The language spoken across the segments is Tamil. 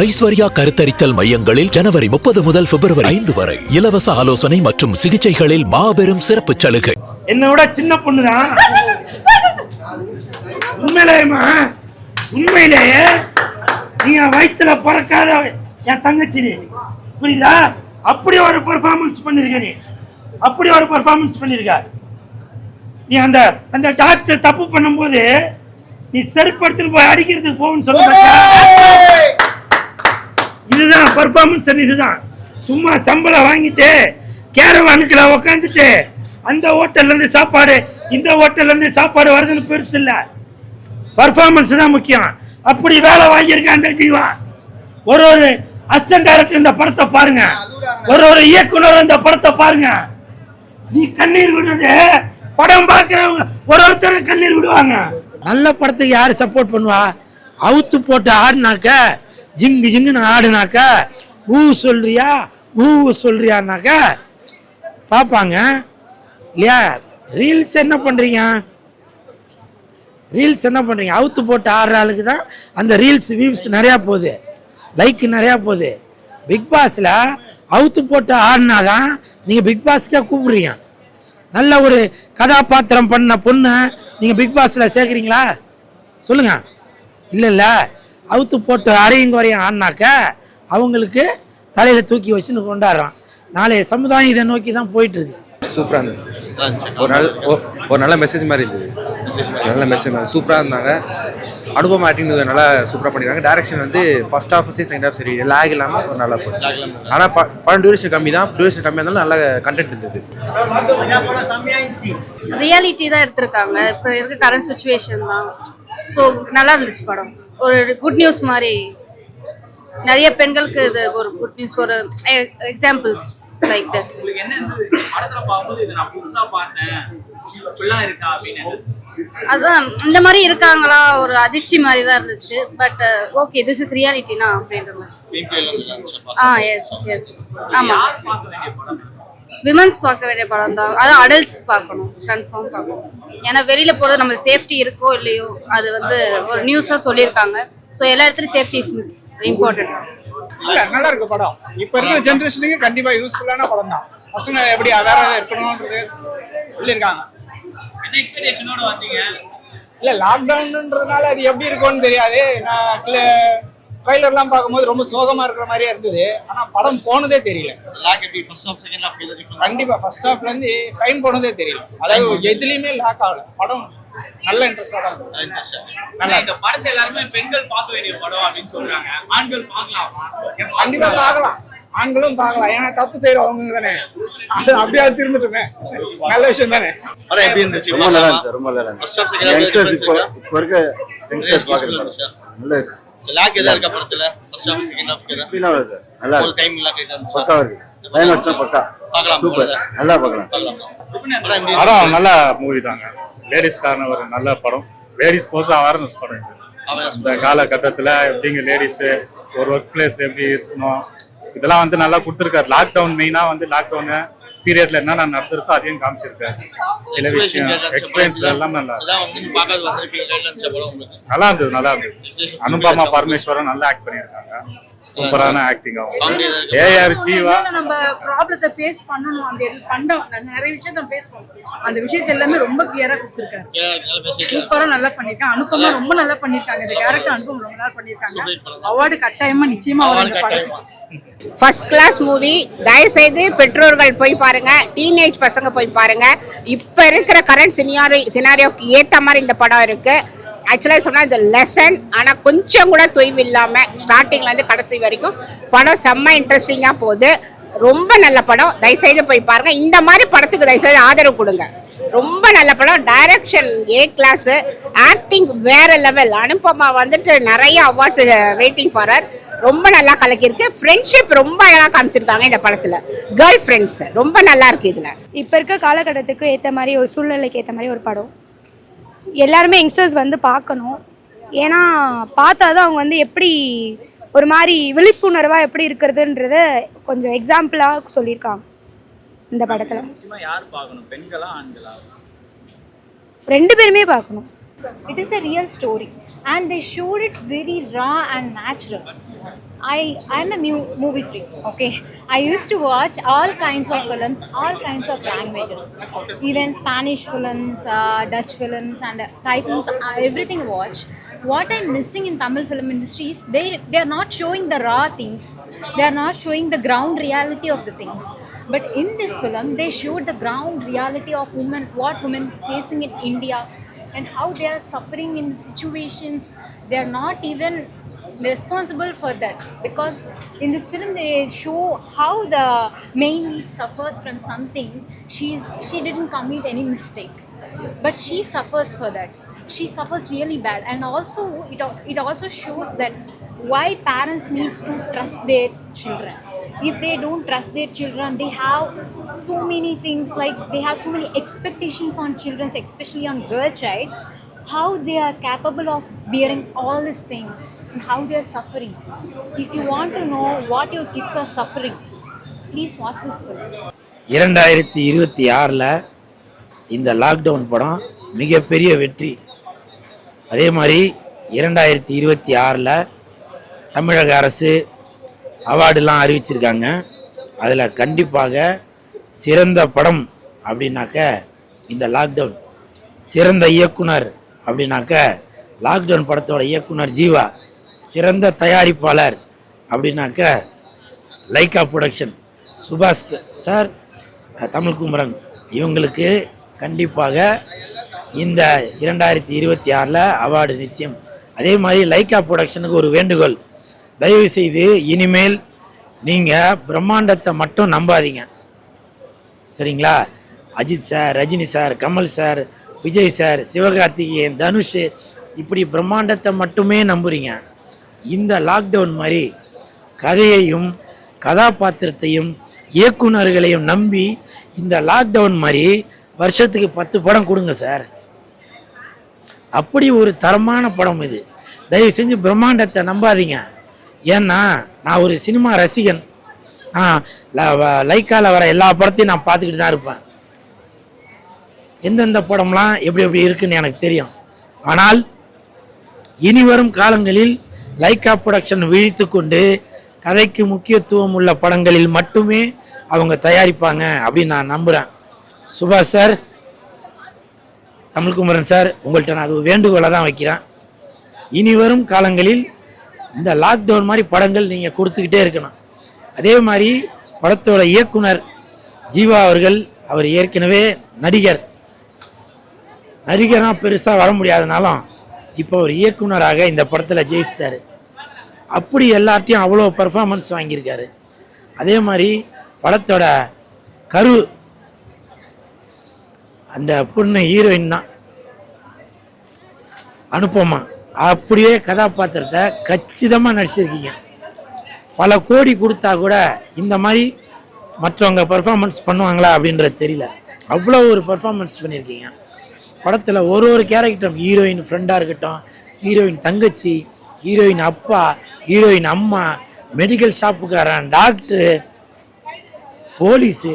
ஐஸ்வர்யா கருத்தரித்தல் மையங்களில் ஜனவரி 30 முதல் பிப்ரவரி 5 வரை இலவச ஆலோசனை மற்றும் சிகிச்சைகளில் மாபெரும் சிறப்பு சலுகை. என்னோட சின்ன பொண்ணுதான். உண்மையிலேயே நீ வயிற்றுல பிறக்காத என் தங்கச்சி நீ, புரியுதா? அப்படி ஒரு பெர்ஃபார்மன்ஸ் பண்ணிருக்க நீ, அப்படி ஒரு பெர்ஃபார்மன்ஸ் பண்ணிருக்க நீ. அந்த அந்த டாக்டர் தப்பு பண்ணும்போது நீ செருப்படுத்திட்டு போய் அடிக்கிறதுக்கு போகுன்னு சொல்ல இதுதான் பெர்ஃபார்மன்ஸ். இதுதான் சும்மா சம்பளம் வாங்கிட்டு கேரவானுக்குள்ள உக்காந்துட்டு அந்த ஹோட்டல்ல இருந்து சாப்பாடு இந்த ஹோட்டல்ல இருந்து சாப்பாடு வருதுன்னு பெருசு இல்ல, பெர்ஃபார்மன்ஸ் தான் முக்கியம். அப்படி வேலை வாங்கியிருக்க அந்த ஜீவா. ஒரு அசிஸ்டன்ட் டைரக்டர் இந்த படத்தை பாருங்க, ஒரு இயக்குனர் இந்த படத்தை பாருங்க. நீ கண்ணீர் விடுறது படம் பார்க்கிறவங்க ஒருத்தர் கண்ணீர் விடுவாங்க. நல்ல படத்துக்கு யாரு சப்போர்ட் பண்ணுவா? அவுத்து போட்டு ஆடினாக்க, ஜிங்கு ஜிங்குன்னு ஆடுனாக்க, ஊ சொல்றியா ஊ சொல்றியானாக்க பார்ப்பாங்க இல்லையா? ரீல்ஸ் என்ன பண்றீங்க? ரீல்ஸ் என்ன பண்றீங்க? அவுத்து போட்டு ஆடுற ஆளுக்கு தான் அந்த ரீல்ஸ் வியூஸ் நிறையா போகுது, லைக் நிறையா போகுது. பிக் பாஸ்ல அவுத்து போட்டு ஆடினாதான் நீங்கள் பிக் பாஸ்க்கே கூப்பிடுறீங்க. நல்ல ஒரு கதாபாத்திரம் பண்ண பொண்ணு நீங்கள் பிக் பாஸில் சேர்க்குறீங்களா? சொல்லுங்க. இல்லைல்ல, அவுத்து போட்டு அரையும் குறையும் ஆடினாக்க அவங்களுக்கு தலையில் தூக்கி வச்சுன்னு கொண்டாடுறான். நாளைய சமுதாயம் இதை நோக்கி தான் போயிட்டுருக்கு. சூப்பராக இருந்துச்சு. ஒரு நல்ல மெசேஜ் மாதிரி இருந்தது. நல்ல மெசேஜ் மாதிரி சூப்பராக இருந்தாங்க. அனுபவம் ஆக்டிங் நல்லா சூப்பராக பண்ணியிருக்காங்க. டேரக்ஷன் வந்து ஃபர்ஸ்ட் ஹாஃப் சரி செகண்ட் ஹாஃப் சரி லேக் இல்லாமல் ஒரு நல்லா போச்சு. ஆனால் படம் டியூரேஷன் கம்மி தான். டியூரேஷன் கம்மியாக இருந்தாலும் நல்ல கண்டென்ட் இருந்தது. ரியாலிட்டி தான் எடுத்திருக்காங்க, இப்போ இருக்க கரண்ட் சுச்சுவேஷன் தான். ஸோ நல்லா இருந்துச்சு படம். ஒரு குட் நியூஸ் மாதிரி, நிறைய பெண்களுக்கு இது ஒரு குட் நியூஸ், ஒரு எக்ஸாம்பிள்ஸ் லைக் தட். உங்களுக்கு என்ன இருந்தது படத்துல பாக்கும்போது? இது நான் புதுசா பார்த்தேன், இப்படிலாம் இருக்கா அப்படின்னு. அதான் இந்த மாதிரி இருக்காங்களா, ஒரு அதிர்ச்சி மாதிரி தான் இருந்துச்சு. பட் ஓகே, திஸ் இஸ் ரியாலிட்டினா அப்படின்ற மாதிரி. எஸ் எஸ், ஆமா. விமன்ஸ் பார்க்க வேண்டிய படம் தான். அதான் அடல்ட்ஸ் பார்க்கணும், கன்ஃபார்ம் பார்க்கணும். ஏன்னா வெளியில போறது நம்ம சேஃப்டி இருக்கோ இல்லையோ அது வந்து ஒரு நியூஸா சொல்லியிருக்காங்க. ஸோ எல்லா இடத்துலையும் சேஃப்டி இஸ் இம்பார்ட்டன்ட். இல்ல, நல்லா இருக்கு படம். இப்ப இருக்கிற ஜெனரேஷனுக்கு கண்டிப்பா யூஸ்ஃபுல்லான படம் தான். பசங்க எப்படி அவேரா இருக்கணும்ன்றது சொல்லியிருக்காங்க. என்ன எக்ஸ்பெக்டேஷனோட வந்தீங்க? இல்ல, லாக்டவுன்ன்றதுனால அது எப்படி இருக்கும்னு தெரியாது. நான் ட்ரைலர்லாம் பார்க்கும்போது ரொம்ப சோகமா இருக்கிற மாதிரியே இருந்தது. ஆனா படம் போனதே தெரியல. கண்டிப்பா ஃபர்ஸ்ட் ஹாஃப்ல இருந்து டைம் போனதே தெரியல. அதாவது எதுலயுமே லாக் ஆகல. படம் நல்ல இன்ட்ரெஸ்டா நல்லா. இந்த படத்தை எல்லாருமே பெண்கள் பார்க்க வேண்டிய படம் அப்படின்னு சொல்றாங்க. ஆண்கள் பார்க்கலாமா? கண்டிப்பா பார்க்கலாம், ஆண்களும் பார்க்கலாம். ஏன்னா தப்பு செய்யறவங்க தானே, அது அப்படியே திரும்பிட்டுமே. நல்ல விஷயம் தானே. படம் எப்படி இருந்துச்சு? ரொம்ப நல்லா இருந்துச்சு. ரொம்ப நல்லா இருந்துச்சு. யங்ஸ்டர்ஸ் இப்போ இருக்க யங்ஸ்டர்ஸ் பார்க்கறது நல்ல இருக்கு. லாக் எதா இருக்க படத்துல ஃபர்ஸ்ட் ஹாஃப் செகண்ட் ஹாஃப் கேதா? ஃபீல் ஆகுது சார். நல்லா ஒரு டைம் லாக் இருந்துச்சு. பக்கா இருக்கு. டைனோஸ்னா பக்கா பார்க்கலாம். சூப்பர், நல்லா பார்க்கலாம். படம் நல்ல மூவி தாங்க. லேடிஸ்க்கான ஒரு நல்ல படம். லேடிஸ் போது அவேர்னஸ் படம் இது. இந்த காலகட்டத்தில் எப்படிங்க லேடிஸு ஒரு ஒர்க் பிளேஸ் எப்படி இருக்கணும் இதெல்லாம் வந்து நல்லா கொடுத்துருக்காரு. லாக்டவுன் மெயினாக வந்து லாக்டவுனு பீரியட்ல என்னென்ன நடந்திருக்கோ அதையும் காமிச்சிருக்காரு. சில விஷயம் எக்ஸ்பீரியன்ஸ் எல்லாம் நல்லா இருந்தது. நல்லா இருந்தது. அனுபமா பரமேஸ்வரன் நல்லா ஆக்ட் பண்ணியிருக்காங்க. சூப்பரான ஆக்டிங். அவங்க ஏஆர் ஜீவா நம்ம ப்ராப்ளத்தை ஃபேஸ் பண்ணணும். அந்த பண்டம் நிறைய விஷயத்தை ஃபேஸ் பண்ணணும். அந்த விஷயத்தை எல்லாமே ரொம்ப கிளியரா கொடுத்துருக்காரு. சூப்பரா நல்லா பண்ணிருக்காங்க. அனுபமா ரொம்ப நல்லா பண்ணிருக்காங்க. இந்த கேரக்டர் அனுபவம் ரொம்ப நல்லா பண்ணிருக்காங்க. அவார்டு கட்டாயமா நிச்சயமா அவருக்கு. First class movie. தயவுசெய்து பெற்றோர்கள் போய் பாருங்க, டீனேஜ் பசங்க போய் பாருங்க. இப்போ இருக்கிற கரண்ட் சினாரியோக்கு ஏற்ற மாதிரி இந்த படம் இருக்கு. ஆக்சுவலாக சொன்னால் இந்த லெசன், ஆனால் கொஞ்சம் கூட தொய்வு இல்லாமல் ஸ்டார்டிங்லேருந்து கடைசி வரைக்கும் படம் செம்ம இன்ட்ரெஸ்டிங்காக போகுது. ரொம்ப நல்ல படம். தயவுசெய்து போய் பாருங்கள். இந்த மாதிரி படத்துக்கு தயவுசெய்து ஆதரவு கொடுங்க. ரொம்ப நல்ல படம். டைரக்ஷன் ஏ கிளாஸு, ஆக்டிங் வேற லெவல். அனுபமா வந்துட்டு நிறைய அவார்ட்ஸ் வெயிட்டிங் ஃபார் ஹர். ரொம்ப நல்லா கலக்கியிருக்கு. ஃப்ரெண்ட்ஷிப் ரொம்ப அழகாக காமிச்சிருக்காங்க இந்த படத்தில். கேர்ள் ஃப்ரெண்ட்ஸ் ரொம்ப நல்லா இருக்கு. இதில் இப்போ இருக்க காலகட்டத்துக்கு ஏற்ற மாதிரி, ஒரு சூழ்நிலைக்கு ஏற்ற மாதிரி ஒரு படம். எல்லாருமே யங்ஸ்டர்ஸ் வந்து பார்க்கணும். ஏன்னா பார்த்தா தான் அவங்க வந்து எப்படி ஒரு மாதிரி விழிப்புணர்வாக எப்படி இருக்கிறதுன்றத கொஞ்சம் எக்ஸாம்பிளாக சொல்லியிருக்காங்க இந்த படத்தில். யார் பார்க்கணும், பெண்களா ஆண்களா? ரெண்டு பேருமே பார்க்கணும். It is a real story. and they showed it very raw and natural. I'm a movie freak, okay? I used to watch all kinds of films, all kinds of languages, even Spanish films, Dutch films, and Thai films. Everything watch. What I'm missing in Tamil film industry is they are not showing the raw things. They are not showing the ground reality of the things. But in this film, they showed the ground reality of women, what women facing in India, and how they are suffering in situations they are not even responsible for that. Because in this film they show how the main lead suffers from something. She didn't commit any mistake, but she suffers for that. She suffers really bad. And also it also shows that why parents needs to trust their children. If they don't trust their children, they have so many things, like they have so many expectations on children, especially on girl child, how they are capable of bearing all these things and how they are suffering. If you want to know what your kids are suffering, please watch this film. 2026 இந்த லாக்டவுன் படம் மிகப்பெரிய வெற்றி. அதே மாதிரி 2026 தமிழக அரசு அவார்டுலாம் அறிவிச்சிருக்காங்க. அதில் கண்டிப்பாக சிறந்த படம் அப்படின்னாக்க இந்த லாக்டவுன், சிறந்த இயக்குனர் அப்படின்னாக்க லாக்டவுன் படத்தோட இயக்குனர் ஜீவா, சிறந்த தயாரிப்பாளர் அப்படின்னாக்க லைக்கா ப்ரொடக்ஷன் சுபாஷ் சார், தமிழ்குமரன், இவங்களுக்கு கண்டிப்பாக இந்த 2026 அவார்டு நிச்சயம். அதே மாதிரி லைக்கா ப்ரொடக்ஷனுக்கு ஒரு வேண்டுகோள், தயவு செய்து இனிமேல் நீங்கள் பிரம்மாண்டத்தை மட்டும் நம்பாதீங்க, சரிங்களா? Ajith sir, Rajini sir, Kamal sir, Vijay sir, Sivakarthikeyan, Dhanush, இப்படி பிரம்மாண்டத்தை மட்டுமே நம்புறீங்க. இந்த லாக்டவுன் மாதிரி கதையையும் கதாபாத்திரத்தையும் இயக்குனர்களையும் நம்பி இந்த லாக்டவுன் மாதிரி வருஷத்துக்கு 10 படம் கொடுங்க சார். அப்படி ஒரு தரமான படம் இது. தயவு செஞ்சு பிரம்மாண்டத்தை நம்பாதீங்க. ஏன்னா நான் ஒரு சினிமா ரசிகன். லைக்காவில் வர எல்லா படத்தையும் நான் பார்த்துக்கிட்டு தான் இருப்பேன். எந்தெந்த படம்லாம் எப்படி எப்படி இருக்குன்னு எனக்கு தெரியும். ஆனால் இனி வரும் காலங்களில் லைக்கா ப்ரொடக்ஷன் விழித்து கொண்டு கதைக்கு முக்கியத்துவம் உள்ள படங்களில் மட்டுமே அவங்க தயாரிப்பாங்க அப்படின்னு நான் நம்புகிறேன். சுபாஷ் சார், தமிழ்குமரன் சார், உங்கள்கிட்ட நான் அது வேண்டுகோளாக தான் வைக்கிறேன். இனி வரும் காலங்களில் இந்த லாக்டவுன் மாதிரி படங்கள் நீங்கள் கொடுத்துக்கிட்டே இருக்கணும். அதே மாதிரி படத்தோட இயக்குனர் ஜீவா அவர்கள், அவர் ஏற்கனவே நடிகராக பெருசாக வர முடியாதனாலும் இப்போ ஒரு இயக்குனராக இந்த படத்தில் ஜெயிச்சிட்டாரு. அப்படி எல்லார்ட்டையும் அவ்வளோ பர்ஃபார்மன்ஸ் வாங்கியிருக்காரு. அதே மாதிரி படத்தோட கரு அந்த பொண்ணு ஹீரோயின் தான் அனுப்பமா, அப்படியே கதாபாத்திரத்தை கச்சிதமாக நடிச்சிருக்கீங்க. பல கோடி கொடுத்தா கூட இந்த மாதிரி மற்றவங்க பர்ஃபார்மன்ஸ் பண்ணுவாங்களா அப்படின்றது தெரியல. அவ்வளோ ஒரு பர்ஃபார்மன்ஸ் பண்ணியிருக்கீங்க. படத்தில் ஒரு கேரக்டரும், ஹீரோயின் ஃப்ரெண்டாக இருக்கட்டும், ஹீரோயின் தங்கச்சி, ஹீரோயின் அப்பா, ஹீரோயின் அம்மா, மெடிக்கல் ஷாப்புக்காரன், டாக்டரு, போலீஸு,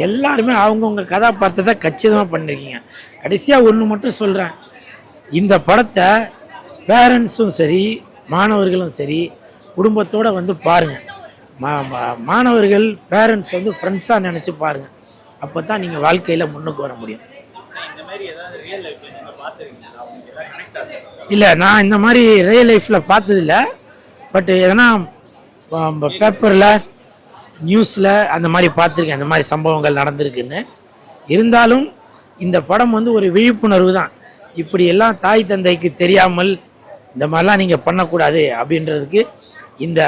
எல்லாருமே அவங்கவுங்க கதாபாத்திரத்தை கச்சிதமாக பண்ணியிருக்கீங்க. கடைசியாக ஒன்று மட்டும் சொல்கிறேன், இந்த படத்தை பேரண்ட்ஸும் சரி மாணவர்களும் சரி குடும்பத்தோடு வந்து பாருங்கள். மாணவர்கள் பேரண்ட்ஸ் வந்து ஃப்ரெண்ட்ஸாக நினச்சி பாருங்கள். அப்போ தான் நீங்கள் வாழ்க்கையில் முன்னுக்கு வர முடியும். இல்லை, நான் இந்த மாதிரி ரியல் லைஃப்பில் பார்த்ததில்ல. பட் எதனா பேப்பரில் நியூஸில் அந்த மாதிரி பார்த்துருக்கேன், இந்த மாதிரி சம்பவங்கள் நடந்திருக்குன்னு. இருந்தாலும் இந்த படம் வந்து ஒரு விழிப்புணர்வு தான். இப்படி எல்லாம் தாய் தந்தைக்கு தெரியாமல் இந்த மாதிரிலாம் நீங்கள் பண்ணக்கூடாது அப்படின்றதுக்கு இந்த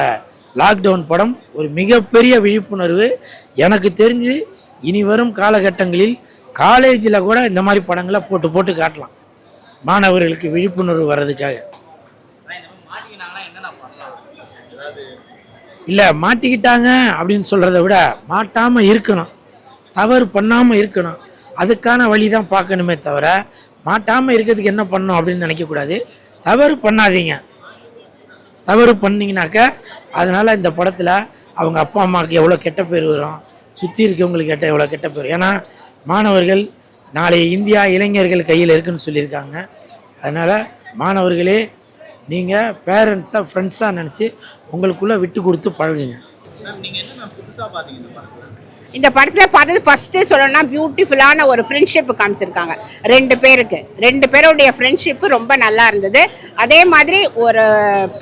லாக்டவுன் படம் ஒரு மிகப்பெரிய விழிப்புணர்வு. எனக்கு தெரிஞ்சு இனி வரும் காலகட்டங்களில் காலேஜில் கூட இந்த மாதிரி படங்களை போட்டு காட்டலாம், மாணவர்களுக்கு விழிப்புணர்வு வர்றதுக்காக. இல்லை, மாட்டிக்கிட்டாங்க அப்படின்னு சொல்கிறத விட மாட்டாமல் இருக்கணும், தவறு பண்ணாமல் இருக்கணும், அதுக்கான வழி தான் பார்க்கணுமே தவிர மாட்டாமல் இருக்கிறதுக்கு என்ன பண்ணணும் அப்படின்னு நினைக்கக்கூடாது. தவறு பண்ணாதீங்க. தவறு பண்ணிங்கனாக்க அதனால் இந்த படத்தில் அவங்க அப்பா அம்மாவுக்கு எவ்வளோ கெட்ட பேர் வரும், சுற்றி இருக்கவங்களுக்கு எவ்வளோ கெட்ட பேர். ஏன்னா மாணவர்கள் நாளைய இந்தியா இளைஞர்கள் கையில் இருக்குன்னு சொல்லியிருக்காங்க. அதனால் மாணவர்களே நீங்கள் பேரண்ட்ஸாக ஃப்ரெண்ட்ஸாக நினச்சி உங்களுக்குள்ளே விட்டு கொடுத்து பழகுங்க. மேம் நீங்க என்ன மேம் புதுசா பாத்தீங்க இந்த படத்துல? இந்த படத்தில் பார்த்தது ஃபஸ்ட்டு சொல்லணும்னா பியூட்டிஃபுல்லான ஒரு ஃப்ரெண்ட்ஷிப் காமிச்சிருக்காங்க. ரெண்டு பேருடைய ஃப்ரெண்ட்ஷிப்பு ரொம்ப நல்லா இருந்தது. அதே மாதிரி ஒரு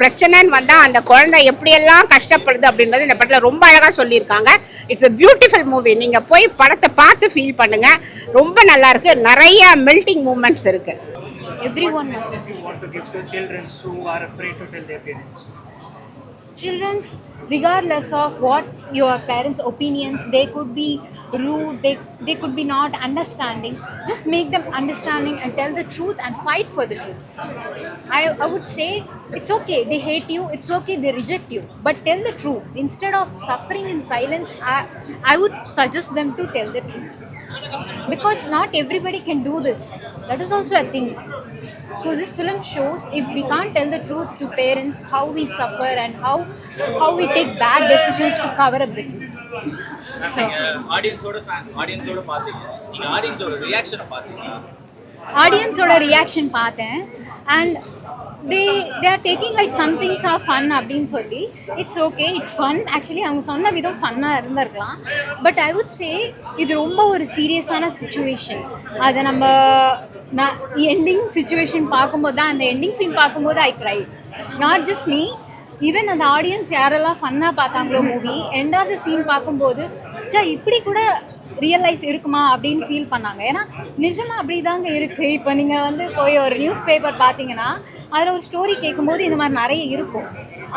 பிரச்சனைன்னு வந்தால் அந்த குழந்தை எப்படியெல்லாம் கஷ்டப்படுது அப்படின்றது இந்த படத்தில் ரொம்ப அழகாக சொல்லியிருக்காங்க. It's a beautiful movie. நீங்கள் போய் படத்தை பார்த்து ஃபீல் பண்ணுங்கள். ரொம்ப நல்லா இருக்கு. நிறைய மெல்டிங் மூமெண்ட்ஸ் இருக்கு. Everyone must. want to give to children who are afraid to tell their parents? Children's, regardless of what your parents' opinions, they could be rude, they could be not understanding. Just make them understanding and tell the truth and fight for the truth. I would say it's okay they hate you, it's okay they reject you, but tell the truth. Instead of suffering in silence, I would suggest them to tell the truth. Because not everybody can do this. That is also a thing. So this film shows if we can't tell the truth to parents, how we suffer and how we take bad decisions to cover up the truth. So நீங்க ஆடியன்ஸோட பாத்தீங்க, நீங்க ஆடியன்ஸோட ரியாக்ஷனை பாத்தீங்க. ஆடியன்ஸோட ரியாக்ஷன் பார்த்தேன் and they are taking like some things are fun அப்படின்னு சொல்லி it's okay, it's fun. Actually அவங்க சொன்ன விதம் ஃபன்னாக இருந்திருக்கலாம். பட் ஐ வுட் சே இது ரொம்ப ஒரு சீரியஸான சுச்சுவேஷன். அதை நம்ம எண்டிங் சுச்சுவேஷன் பார்க்கும்போது தான், அந்த எண்டிங் சீன் பார்க்கும்போது ஐ cry. Not just me, even அந்த ஆடியன்ஸ் யாரெல்லாம் ஃபன்னாக பார்த்தாங்களோ மூவி, எண்டாவது சீன் பார்க்கும்போது இப்படி கூட ரியல் லைஃப் இருக்குமா அப்படின்னு ஃபீல் பண்ணாங்க. ஏன்னா நிஜமாக அப்படி தாங்க இருக்குது. இப்போ நீங்கள் வந்து போய் ஒரு நியூஸ் பேப்பர் பார்த்தீங்கன்னா அதில் ஒரு ஸ்டோரி கேட்கும்போது இந்த மாதிரி நிறைய இருக்கும்.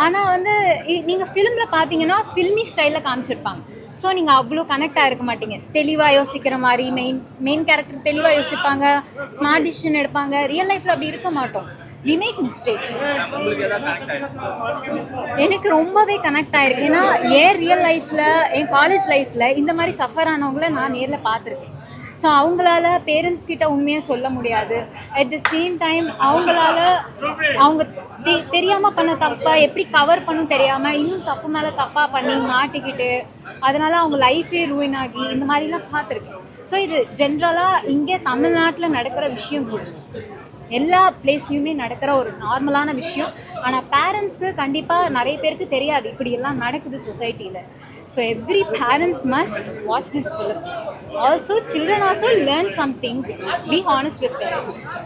ஆனால் வந்து நீங்கள் ஃபிலிமில் பார்த்தீங்கன்னா ஃபில்மி ஸ்டைலில் காமிச்சிருப்பாங்க. ஸோ நீங்கள் அவ்வளோ கனெக்டாக இருக்க மாட்டீங்க. தெளிவாக யோசிக்கிற மாதிரி மெயின் கேரக்டர் தெளிவாக யோசிப்பாங்க, ஸ்மார்ட் டிசிஷன் எடுப்பாங்க. ரியல் லைஃப்பில் அப்படி இருக்க மாட்டோம். we make mistakes. எனக்கு ரொம்பவே கனெக்ட் ஆயிருக்கு. ஏன்னா என் ரியல் லைஃப்பில், என் காலேஜ் லைஃப்பில் இந்த மாதிரி சஃபர் ஆனவங்கள நான் நேரில் பார்த்துருக்கேன். ஸோ அவங்களால பேரண்ட்ஸ் கிட்ட உண்மையாக சொல்ல முடியாது. அட் த சேம் டைம் அவங்க தெரியாமல் பண்ண தப்பா எப்படி கவர் பண்ணும் தெரியாமல் இன்னும் தப்பு மேலே தப்பாக பண்ணி மாட்டிக்கிட்டு அதனால அவங்க லைஃபே ரூயின் ஆகி இந்த மாதிரிலாம் பார்த்துருக்கேன். ஸோ இது ஜென்ரலாக இங்கே தமிழ்நாட்டில் நடக்கிற விஷயம் கூட, எல்லா பிளேஸ்லையுமே நடக்கிற ஒரு நார்மலான விஷயம். ஆனால் பேரண்ட்ஸ்க்கு கண்டிப்பாக நிறைய பேருக்கு தெரியாது இப்படி எல்லாம் நடக்குது சொசைட்டியில். So every parents must watch this film. Also children also learn some things. Be honest with parents.